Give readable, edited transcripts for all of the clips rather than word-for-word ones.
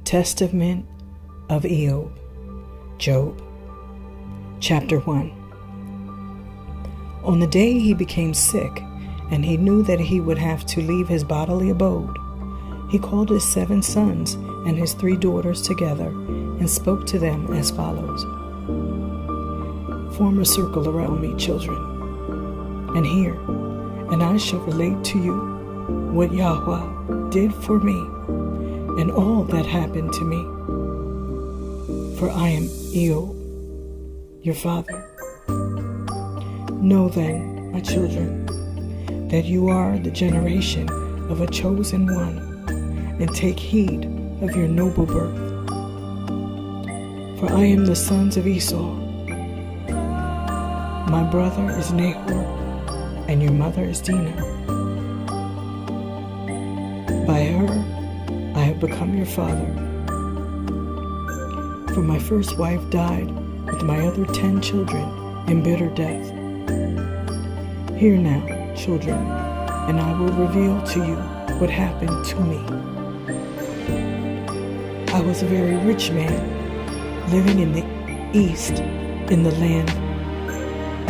Testament of Iyob, Job, Chapter 1. On the day he became sick, and he knew that he would have to leave his bodily abode, he called his 7 sons and his 3 daughters together and spoke to them as follows. Form a circle around me, children, and hear, and I shall relate to you what Yahudah did for me and all that happened to me. For I am Iyob, your father. Know then, my children, that you are the generation of a chosen one, and take heed of your noble birth. For I am the sons of Esau. My brother is Nahor, and your mother is Dinah. By her I have become your father. For my first wife died with my other 10 children in bitter death. Hear now, children, and I will reveal to you what happened to me. I was a very rich man, living in the east, in the land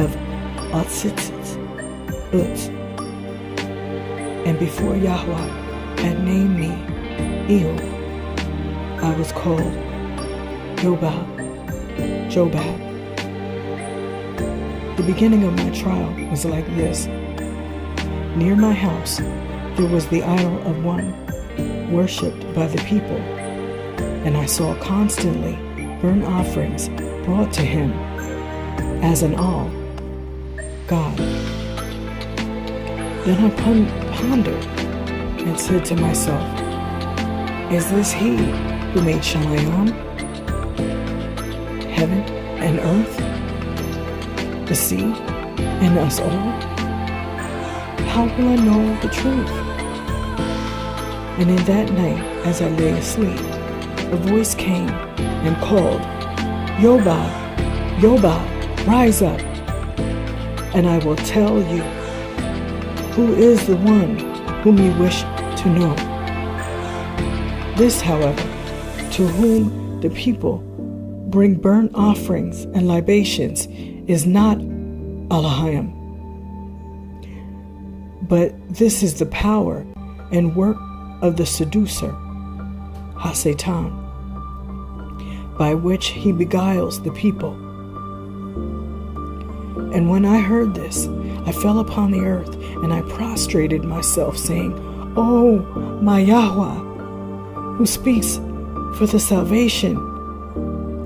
of Utz. And before Yahudah had named me Iyob, I was called Jobab. The beginning of my trial was like this. Near my house there was the idol of one worshipped by the people, and I saw constantly burnt offerings brought to him as an all God. Then I pondered and said to myself, is this he who made Shamayim, heaven and earth, the sea, and us all? How will I know the truth? And in that night, as I lay asleep, a voice came and called, Yobab, Yobab, rise up, and I will tell you who is the one whom you wish to know. This, however, to whom the people bring burnt offerings and libations is not Elohim, but this is the power and work of the seducer, Satan, by which he beguiles the people. And when I heard this, I fell upon the earth, and I prostrated myself, saying, Oh, my Yahudah, who speaks for the salvation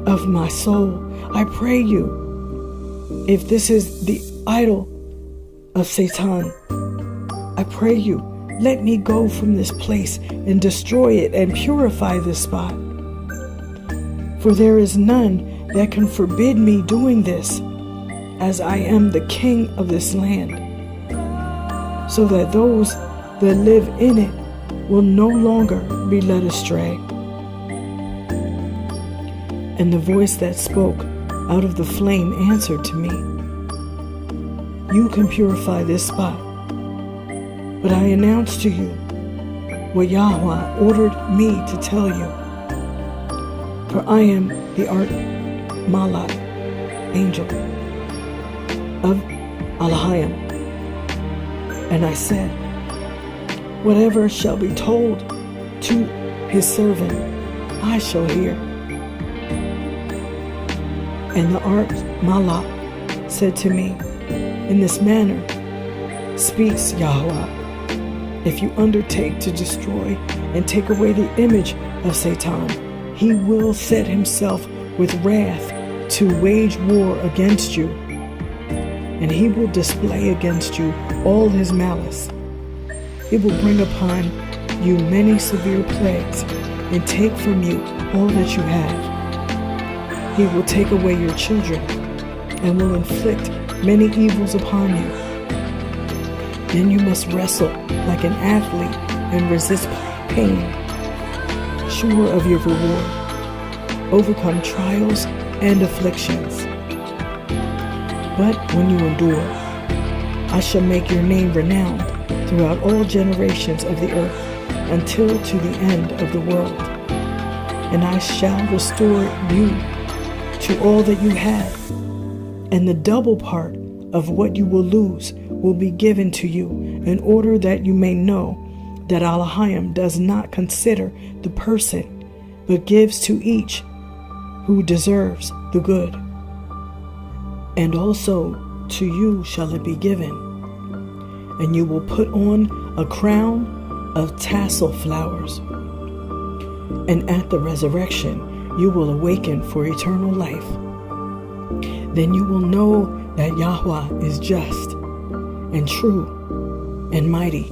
of my soul, I pray you, if this is the idol of Satan, I pray you, let me go from this place and destroy it and purify this spot. For there is none that can forbid me doing this, as I am the king of this land, so that those that live in it will no longer be led astray. And the voice that spoke out of the flame answered to me, you can purify this spot, but I announce to you what Yahudah ordered me to tell you. For I am the Malach, angel of Elohim. And I said, whatever shall be told to his servant, I shall hear. And the Malach said to me, in this manner speaks Yahudah, if you undertake to destroy and take away the image of Satan, he will set himself with wrath to wage war against you, and he will display against you all his malice. He will bring upon you many severe plagues and take from you all that you have. He will take away your children and will inflict many evils upon you. Then you must wrestle like an athlete and resist pain, sure of your reward. Overcome trials and afflictions. But when you endure, I shall make your name renowned throughout all generations of the earth, until to the end of the world. and I shall restore you to all that you had, and the double part of what you will lose will be given to you, in order that you may know that Elohim does not consider the person, but gives to each who deserves the good. And also to you shall it be given, and you will put on a crown of tassel flowers, and at the resurrection you will awaken for eternal life. Then you will know that Yahudah is just and true and mighty.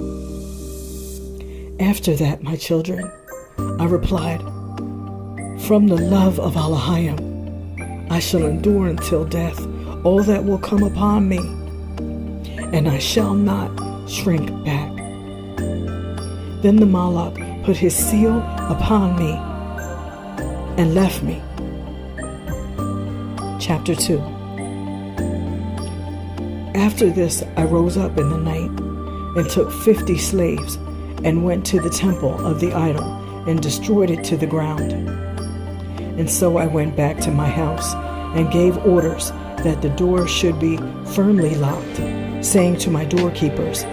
After that, my children, I replied, from the love of Elohim, I shall endure until death all that will come upon me, and I shall not shrink back. Then the Malak put his seal upon me and left me. Chapter 2. After this, I rose up in the night and took 50 slaves and went to the temple of the idol and destroyed it to the ground. And so I went back to my house and gave orders that the door should be firmly locked, saying to my doorkeepers,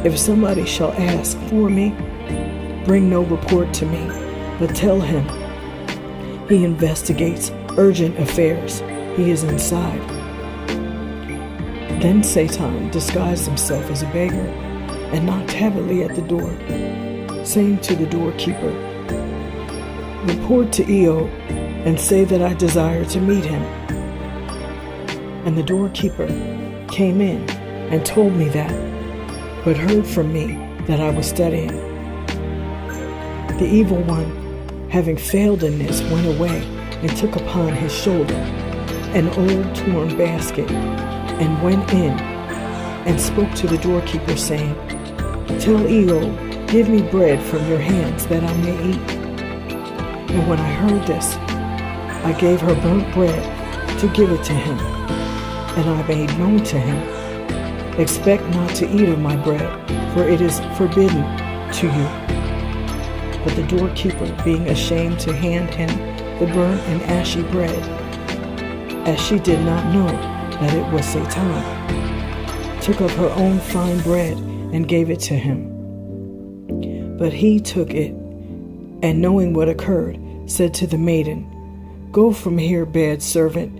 if somebody shall ask for me, bring no report to me, but tell him he investigates urgent affairs. He is inside. Then Satan disguised himself as a beggar and knocked heavily at the door, saying to the doorkeeper, report to Iyob and say that I desire to meet him. And the doorkeeper came in and told me that, but heard from me that I was studying. The evil one, having failed in this, went away and took upon his shoulder an old torn basket, and went in and spoke to the doorkeeper, saying, tell Iyob, give me bread from your hands that I may eat. And when I heard this, I gave her burnt bread to give it to him, and I made known to him, expect not to eat of my bread, for it is forbidden to you. But the doorkeeper, being ashamed to hand him the burnt and ashy bread, as she did not know that it was Satan, took of her own fine bread and gave it to him. But he took it, and knowing what occurred, said to the maiden, go from here, bad servant,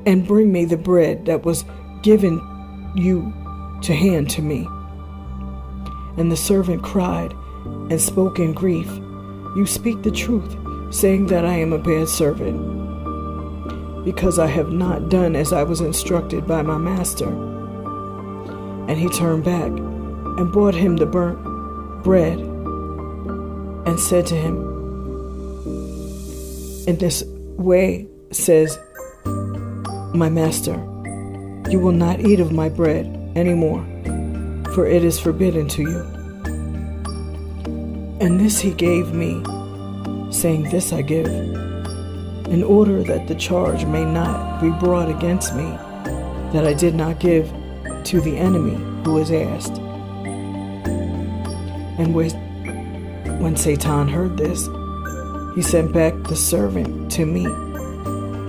and bring me the bread that was given you to hand to me. And the servant cried and spoke in grief, you speak the truth, saying that I am a bad servant, because I have not done as I was instructed by my master. And he turned back and brought him the burnt bread and said to him, in this way says my master, you will not eat of my bread anymore, for it is forbidden to you. And this he gave me, saying, this I give, in order that the charge may not be brought against me, that I did not give to the enemy who is asked. And when Satan heard this, he sent back the servant to me,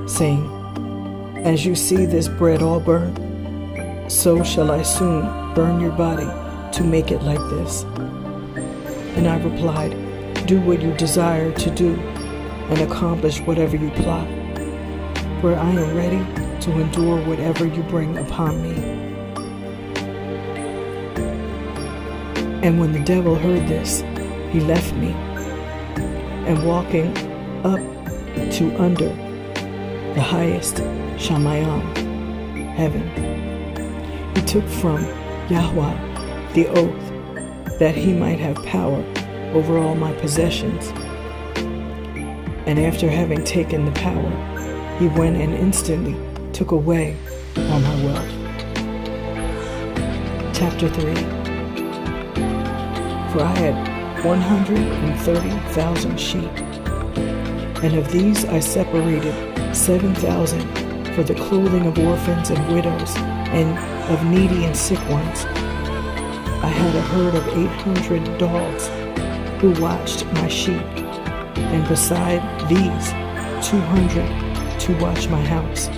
saying, as you see this bread all burnt, so shall I soon burn your body to make it like this. And I replied, do what you desire to do, and accomplish whatever you plot, for I am ready to endure whatever you bring upon me. And when the devil heard this, he left me, and walking up to under the highest Shamayim, heaven, he took from Yahudah the oath that he might have power over all my possessions. And after having taken the power, he went and instantly took away all my wealth. Chapter 3. For I had 130,000 sheep, and of these I separated 7,000 for the clothing of orphans and widows, and of needy and sick ones. I had a herd of 800 dogs who watched my sheep, and beside these 200 to watch my house.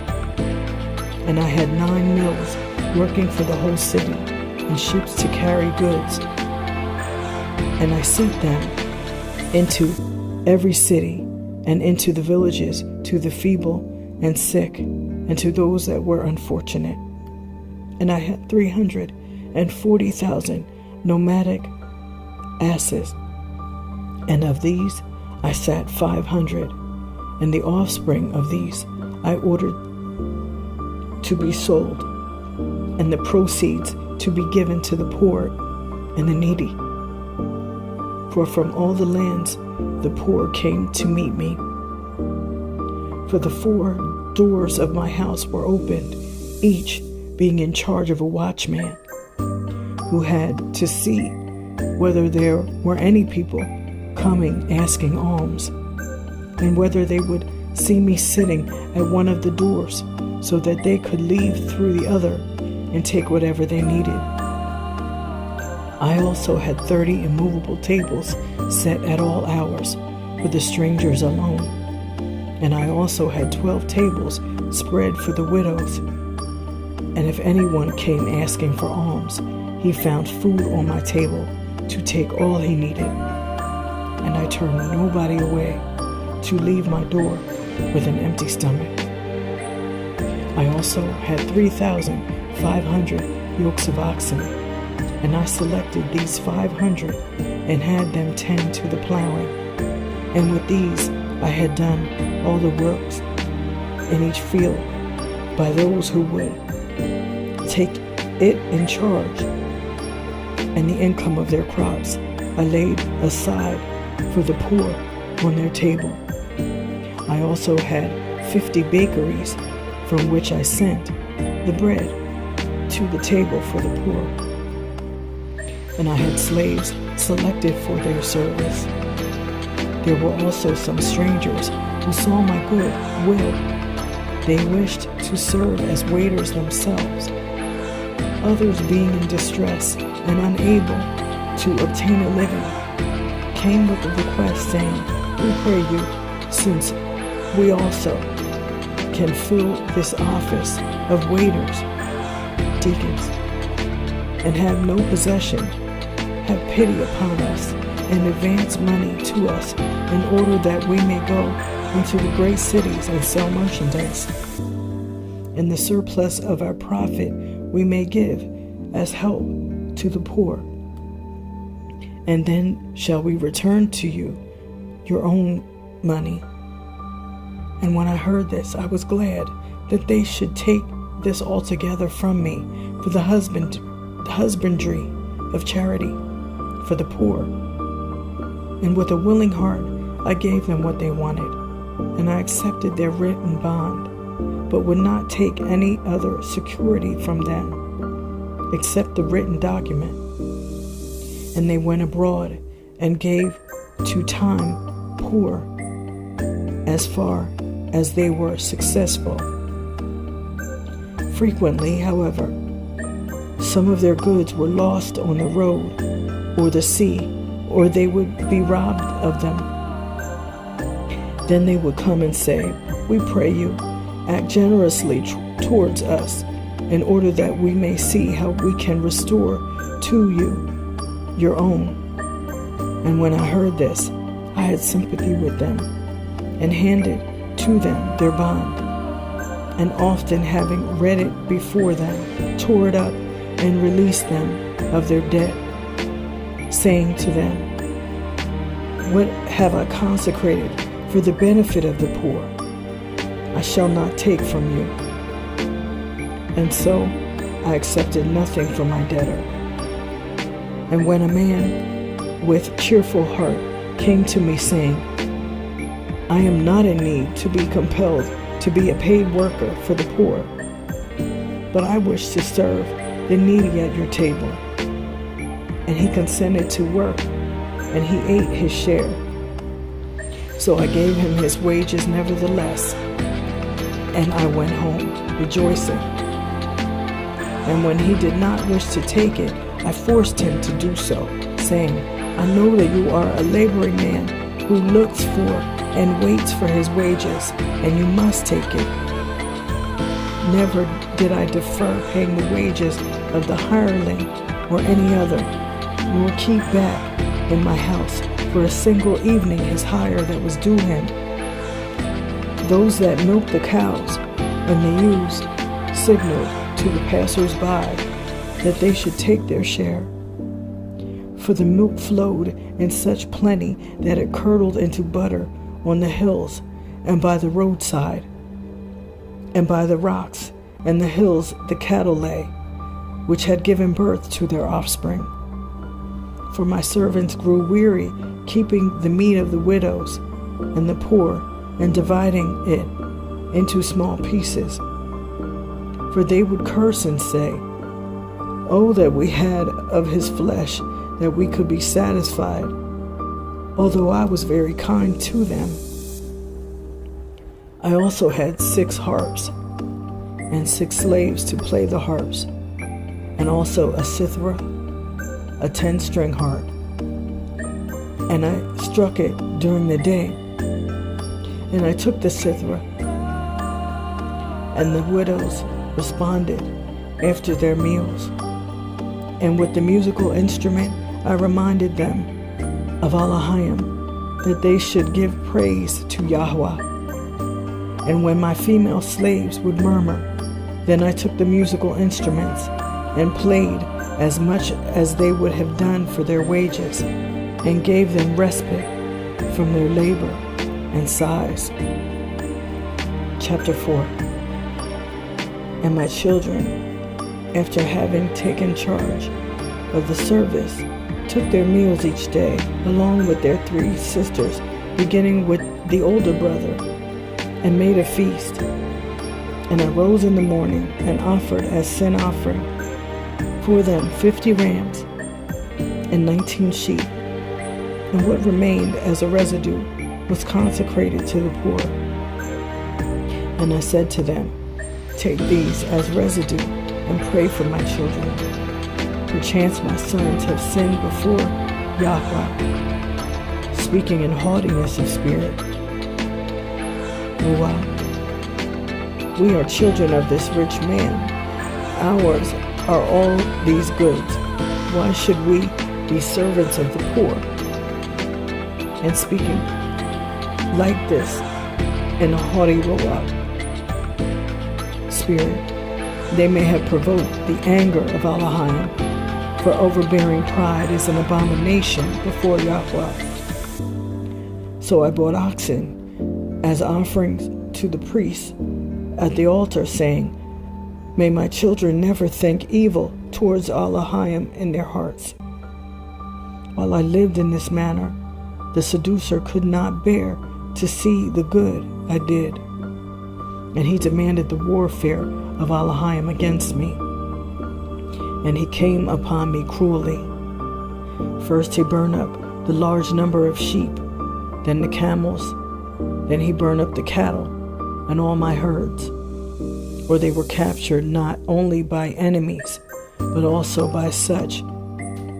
And I had 9 mills working for the whole city, and ships to carry goods. And I sent them into every city and into the villages, to the feeble and sick, and to those that were unfortunate. And I had 340,000 nomadic asses, and of these I sat 500, and the offspring of these I ordered to be sold, and the proceeds to be given to the poor and the needy. For from all the lands the poor came to meet me. For the 4 doors of my house were opened, each being in charge of a watchman, who had to see whether there were any people coming asking alms, and whether they would see me sitting at one of the doors, so that they could leave through the other and take whatever they needed. I also had 30 immovable tables set at all hours for the strangers alone, and I also had 12 tables spread for the widows. And if anyone came asking for alms, he found food on my table to take all he needed. And I turned nobody away to leave my door with an empty stomach. I also had 3,500 yokes of oxen, and I selected these 500 and had them tend to the plowing. And with these I had done all the works in each field by those who would take it in charge. And the income of their crops I laid aside for the poor on their table. I also had 50 bakeries from which I sent the bread to the table for the poor. And I had slaves selected for their service. There were also some strangers who saw my good will. They wished to serve as waiters themselves. Others, being in distress and unable to obtain a living, came with a request saying, "We pray you, since we also can fill this office of waiters, deacons, and have no possession, have pity upon us and advance money to us in order that we may go into the great cities and sell merchandise. And the surplus of our profit we may give as help to the poor. And then shall we return to you your own money." And when I heard this, I was glad that they should take this altogether from me for the husbandry of charity for the poor. And with a willing heart, I gave them what they wanted, and I accepted their written bond, but would not take any other security from them except the written document. And they went abroad and gave to time poor as far as they were successful. Frequently, however, some of their goods were lost on the road or the sea, or they would be robbed of them. Then they would come and say, "We pray you, act generously towards us, in order that we may see how we can restore to you your own." And when I heard this, I had sympathy with them, and handed to them their bond, and often having read it before them, tore it up and released them of their debt, saying to them, "What have I consecrated for the benefit of the poor? I shall not take from you." And so I accepted nothing from my debtor. And when a man with cheerful heart came to me saying, "I am not in need to be compelled to be a paid worker for the poor, but I wish to serve the needy at your table," and he consented to work, and he ate his share. So I gave him his wages nevertheless, and I went home rejoicing. And when he did not wish to take it, I forced him to do so, saying, "I know that you are a laboring man who looks for and waits for his wages, and you must take it. Never did I defer paying the wages of the hireling or any other, nor keep back in my house for a single evening his hire that was due him. Those that milked the cows and the ewes signaled to the passers-by that they should take their share. For the milk flowed in such plenty that it curdled into butter on the hills and by the roadside, and by the rocks and the hills the cattle lay, which had given birth to their offspring. For my servants grew weary, keeping the meat of the widows and the poor, and dividing it into small pieces. For they would curse and say, "Oh, that we had of his flesh, that we could be satisfied," although I was very kind to them. I also had 6 harps, and 6 slaves to play the harps, and also a cithara, a 10-string harp. And I struck it during the day. And I took the cithara, and the widows responded after their meals. And with the musical instrument, I reminded them of Elohim, that they should give praise to Yahudah. And when my female slaves would murmur, then I took the musical instruments and played as much as they would have done for their wages, and gave them respite from their labor and sighs. Chapter 4. And my children, after having taken charge of the service, took their meals each day, along with their 3 sisters, beginning with the older brother, and made a feast. And I rose in the morning and offered as sin offering for them 50 rams and 19 sheep, and what remained as a residue was consecrated to the poor. And I said to them, "Take these as residue and pray for my children. Perchance my sons have sinned before Yahudah, speaking in haughtiness of spirit. Wow. We are children of this rich man. Ours are all these goods. Why should we be servants of the poor?" And speaking like this in a haughty spirit, they may have provoked the anger of Elohim, for overbearing pride is an abomination before Yahudah. So I brought oxen as offerings to the priests at the altar, saying, "May my children never think evil towards Elohim in their hearts." While I lived in this manner, the seducer could not bear to see the good I did, and he demanded the warfare of Elohim against me. And he came upon me cruelly. First he burned up the large number of sheep, then the camels, then he burned up the cattle and all my herds, for they were captured not only by enemies, but also by such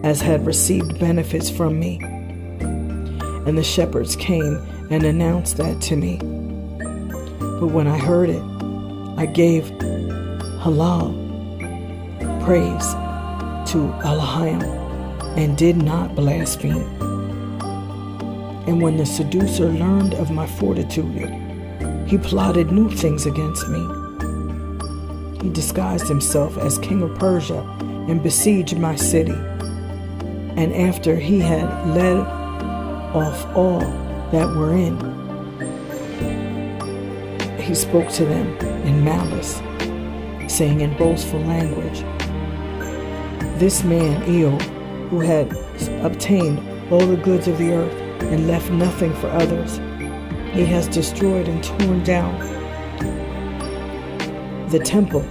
as had received benefits from me. And the shepherds came and announced that to me. But when I heard it, I gave halal, praise to Elohim, and did not blaspheme. And when the seducer learned of my fortitude, he plotted new things against me. He disguised himself as king of Persia and besieged my city. And after he had led off all that were in, he spoke to them in malice, saying in boastful language, "This man, Iyob, who had obtained all the goods of the earth and left nothing for others, he has destroyed and torn down the temple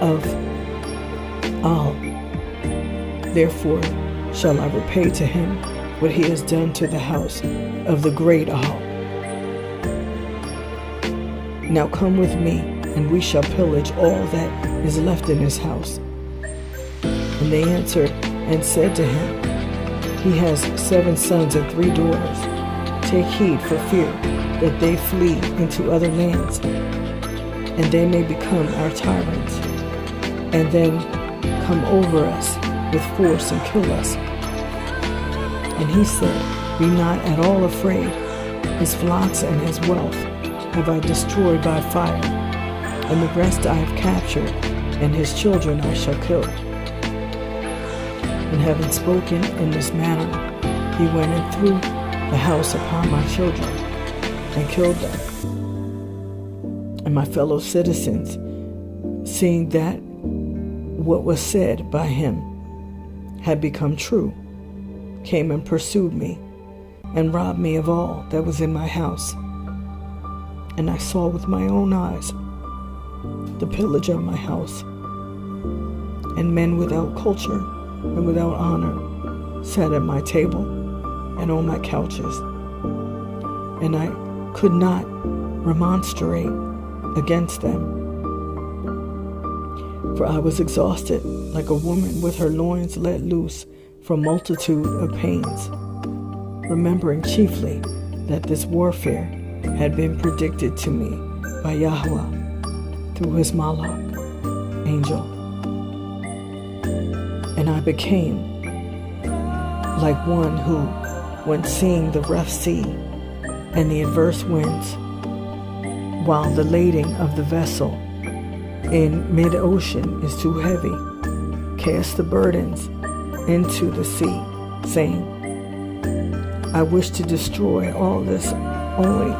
of Al. Therefore shall I repay to him what he has done to the house of the great Al. Now come with me, and we shall pillage all that is left in his house." And they answered and said to him, He has 7 sons and 3 daughters. Take heed for fear that they flee into other lands, and they may become our tyrants, and then come over us with force and kill us. And he said, Be not at all afraid. His flocks and his wealth have I destroyed by fire, and the rest I have captured, and his children I shall kill. And having spoken in this manner, he went and threw the house upon my children and killed them. And my fellow citizens, seeing that what was said by him had become true, came and pursued me and robbed me of all that was in my house. And I saw with my own eyes the pillage of my house, and men without culture and without honor sat at my table and on my couches. And I could not remonstrate against them, for I was exhausted like a woman with her loins let loose from multitude of pains, remembering chiefly that this warfare had been predicted to me by Yahudah through his Malach angel. And I became like one who, when seeing the rough sea and the adverse winds, while the lading of the vessel in mid-ocean is too heavy, cast the burdens into the sea, saying, I wish to destroy all this only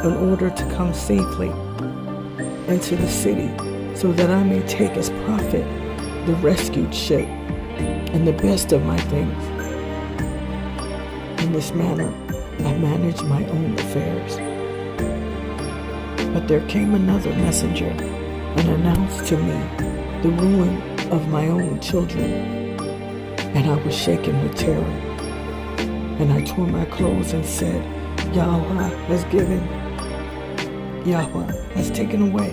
in order to come safely into the city, so that I may take as profit the rescued ship and the best of my things. In this manner I managed my own affairs. But there came another messenger and announced to me the ruin of my own children, and I was shaken with terror. And I tore my clothes and said, Yahudah has given, Yahudah has taken away,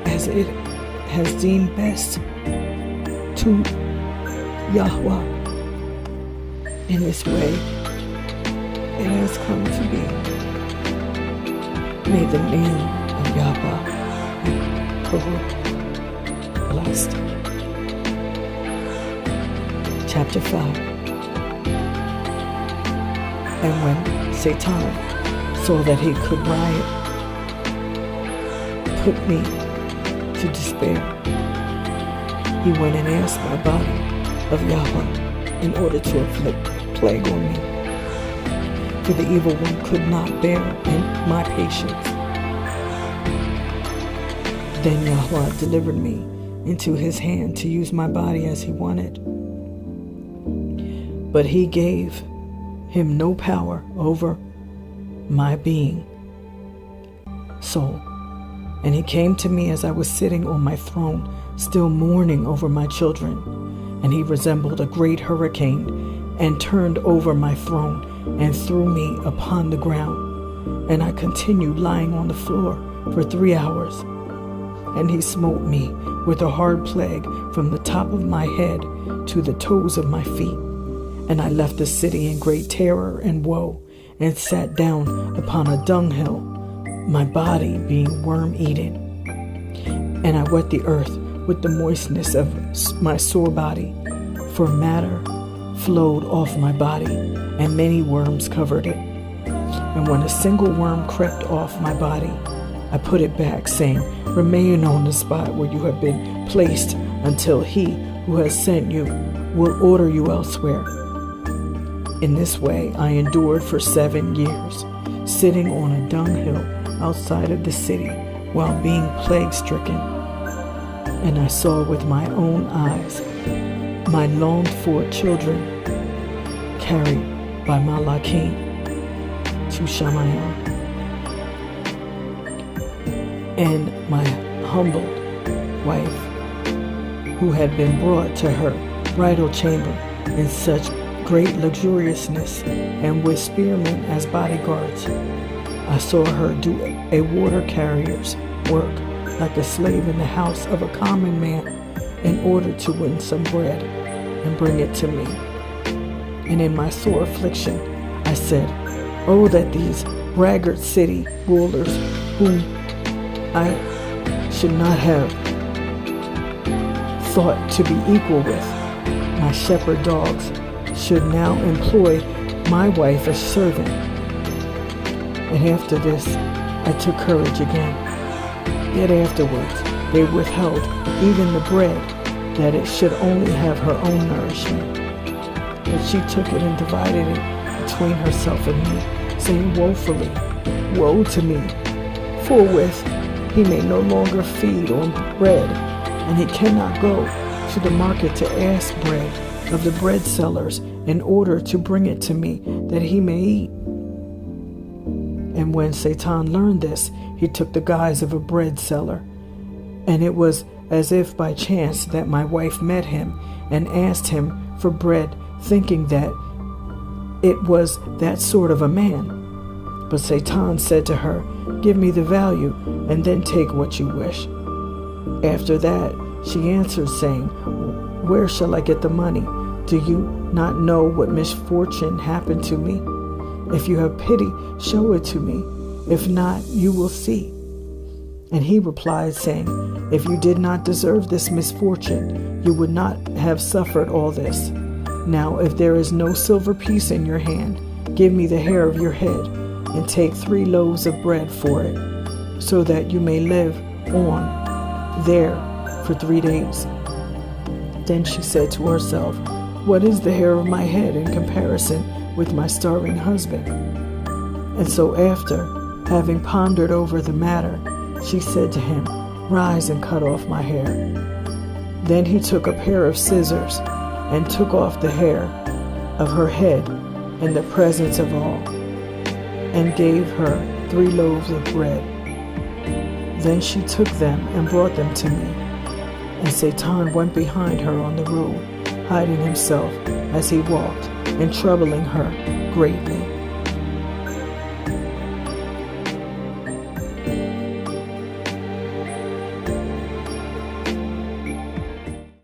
as it has deemed best to Yahudah. In this way, it has come to be. May the name of Yahudah be blessed. Chapter 5. And when Satan saw that he could riot, put me to despair, he went and asked my body of Yahudah in order to inflict plague on me. For the evil one could not bear my patience. Then Yahudah delivered me into his hand to use my body as he wanted. But he gave him no power over my being, soul. And he came to me as I was sitting on my throne, still mourning over my children. And he resembled a great hurricane, and turned over my throne, and threw me upon the ground. And I continued lying on the floor for 3 hours. And he smote me with a hard plague from the top of my head to the toes of my feet. And I left the city in great terror and woe, and sat down upon a dunghill, my body being worm-eaten. And I wet the earth with the moistness of my sore body, for matter flowed off my body, and many worms covered it. And when a single worm crept off my body, I put it back, saying, Remain on the spot where you have been placed until he who has sent you will order you elsewhere. In this way I endured for 7 years, sitting on a dunghill outside of the city while being plague-stricken. And I saw with my own eyes my longed-for children carried by Malachim to Shamayim, and my humbled wife, who had been brought to her bridal chamber in such great luxuriousness and with spearmen as bodyguards. I saw her do a water carrier's work like a slave in the house of a common man in order to win some bread and bring it to me. and in my sore affliction I said, oh, that these braggart city rulers, whom I should not have thought to be equal with, my shepherd dogs, should now employ my wife as servant. And after this I took courage again. Yet afterwards they withheld even the bread, that it should only have her own nourishment. But she took it and divided it between herself and me, saying woefully, woe to me, forthwith he may no longer feed on bread, and he cannot go to the market to ask bread of the bread sellers in order to bring it to me, that he may eat. And when Satan learned this, he took the guise of a bread seller. And it was as if by chance that my wife met him and asked him for bread, thinking that it was that sort of a man. But Satan said to her, give me the value, and then take what you wish. After that, she answered, saying, where shall I get the money? Do you not know what misfortune happened to me? If you have pity, show it to me. If not, you will see. And he replied, saying, if you did not deserve this misfortune, you would not have suffered all this. Now, if there is no silver piece in your hand, give me the hair of your head, and take 3 loaves of bread for it, so that you may live on there for 3 days. Then she said to herself, what is the hair of my head in comparison with my starving husband? And so after having pondered over the matter, she said to him, rise and cut off my hair. Then he took a pair of scissors and took off the hair of her head in the presence of all, and gave her 3 loaves of bread. Then she took them and brought them to me. And Satan went behind her on the road, hiding himself as he walked, and troubling her greatly.